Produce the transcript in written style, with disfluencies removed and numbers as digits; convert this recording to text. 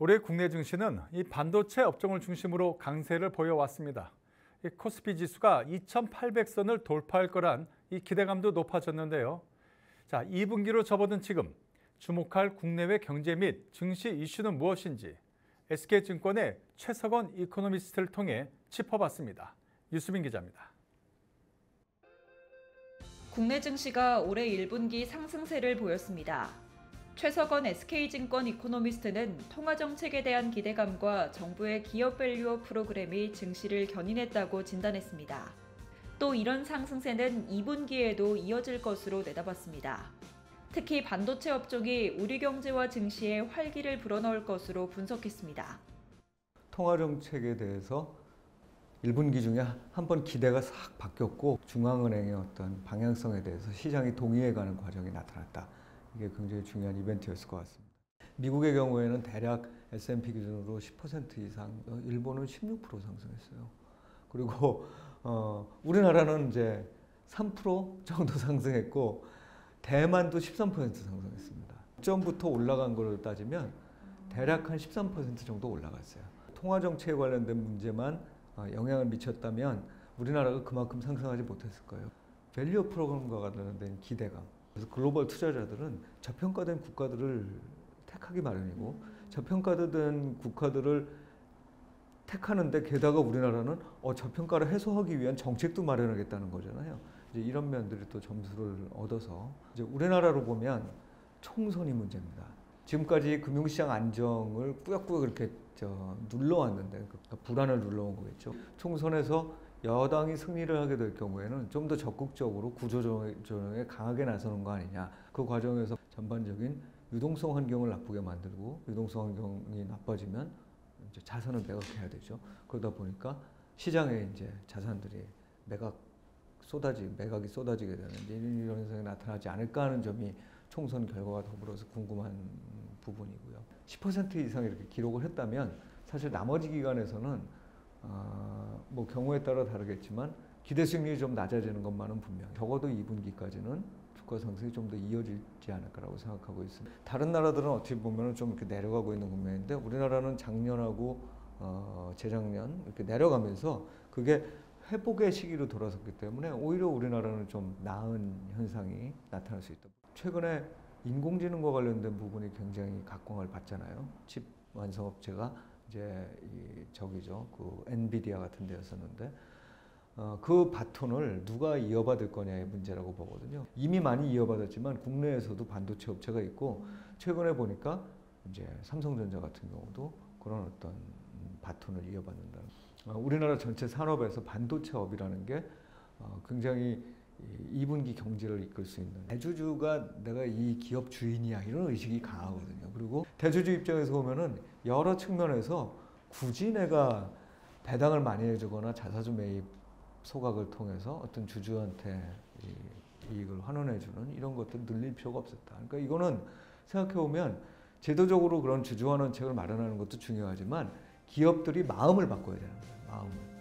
올해 국내 증시는 이 반도체 업종을 중심으로 강세를 보여왔습니다. 이 코스피 지수가 2,800선을 돌파할 거란 이 기대감도 높아졌는데요. 자, 2분기로 접어든 지금 주목할 국내외 경제 및 증시 이슈는 무엇인지 SK증권의 최석원 이코노미스트를 통해 짚어봤습니다. 유수민 기자입니다. 국내 증시가 올해 1분기 상승세를 보였습니다. 최석원 SK증권 이코노미스트는 통화정책에 대한 기대감과 정부의 기업 밸류업 프로그램이 증시를 견인했다고 진단했습니다. 또 이런 상승세는 2분기에도 이어질 것으로 내다봤습니다. 특히 반도체 업종이 우리 경제와 증시에 활기를 불어넣을 것으로 분석했습니다. 통화정책에 대해서 1분기 중에 한 번 기대가 싹 바뀌었고 중앙은행의 어떤 방향성에 대해서 시장이 동의해가는 과정이 나타났다. 이게 굉장히 중요한 이벤트였을 것 같습니다. 미국의 경우에는 대략 S&P 기준으로 10% 이상, 일본은 16% 상승했어요. 그리고 우리나라는 이제 3% 정도 상승했고 대만도 13% 상승했습니다. 점부터 올라간 걸로 따지면 대략 한 13% 정도 올라갔어요. 통화정책에 관련된 문제만 영향을 미쳤다면 우리나라가 그만큼 상승하지 못했을 거예요. 밸류업 프로그램과 관련된 기대감. 그래서 글로벌 투자자들은 저평가된 국가들을 택하기 마련이고 저평가된 국가들을 택하는데 게다가 우리나라는 저평가를 해소하기 위한 정책도 마련하겠다는 거잖아요. 이제 이런 면들이 또 점수를 얻어서 이제 우리나라로 보면 총선이 문제입니다. 지금까지 금융시장 안정을 꾸역꾸역 이렇게 눌러왔는데 그러니까 불안을 눌러온 거겠죠. 총선에서 여당이 승리를 하게 될 경우에는 좀 더 적극적으로 구조조정에 강하게 나서는 거 아니냐. 그 과정에서 전반적인 유동성 환경을 나쁘게 만들고 유동성 환경이 나빠지면 이제 자산을 매각해야 되죠. 그러다 보니까 시장에 이제 자산들이 매각이 쏟아지게 되는 이런 현상이 나타나지 않을까 하는 점이 총선 결과와 더불어서 궁금한 부분이고요. 10% 이상 이렇게 기록을 했다면 사실 나머지 기간에서는 뭐 경우에 따라 다르겠지만 기대 수익률이 좀 낮아지는 것만은 분명. 적어도 2분기까지는 주가 상승이 좀 더 이어지지 않을까라고 생각하고 있습니다. 다른 나라들은 어떻게 보면 좀 이렇게 내려가고 있는 국면인데 우리나라는 작년하고 재작년 이렇게 내려가면서 그게 회복의 시기로 돌아섰기 때문에 오히려 우리나라는 좀 나은 현상이 나타날 수 있다. 최근에 인공지능과 관련된 부분이 굉장히 각광을 받잖아요. 칩 완성업체가 이제 그 엔비디아 같은 데였었는데 그 바톤을 누가 이어받을 거냐의 문제라고 보거든요. 이미 많이 이어받았지만 국내에서도 반도체 업체가 있고 최근에 보니까 이제 삼성전자 같은 경우도 그런 어떤 바톤을 이어받는다. 우리나라 전체 산업에서 반도체업이라는 게 굉장히 2분기 경제를 이끌 수 있는 대주주가 내가 이 기업 주인이야 이런 의식이 강하거든요. 그리고 대주주 입장에서 보면은 여러 측면에서 굳이 내가 배당을 많이 해주거나 자사주 매입 소각을 통해서 어떤 주주한테 이익을 환원해주는 이런 것들 늘릴 필요가 없었다. 그러니까 이거는 생각해보면 제도적으로 그런 주주 환원책을 마련하는 것도 중요하지만 기업들이 마음을 바꿔야 되는 거예요. 마음을.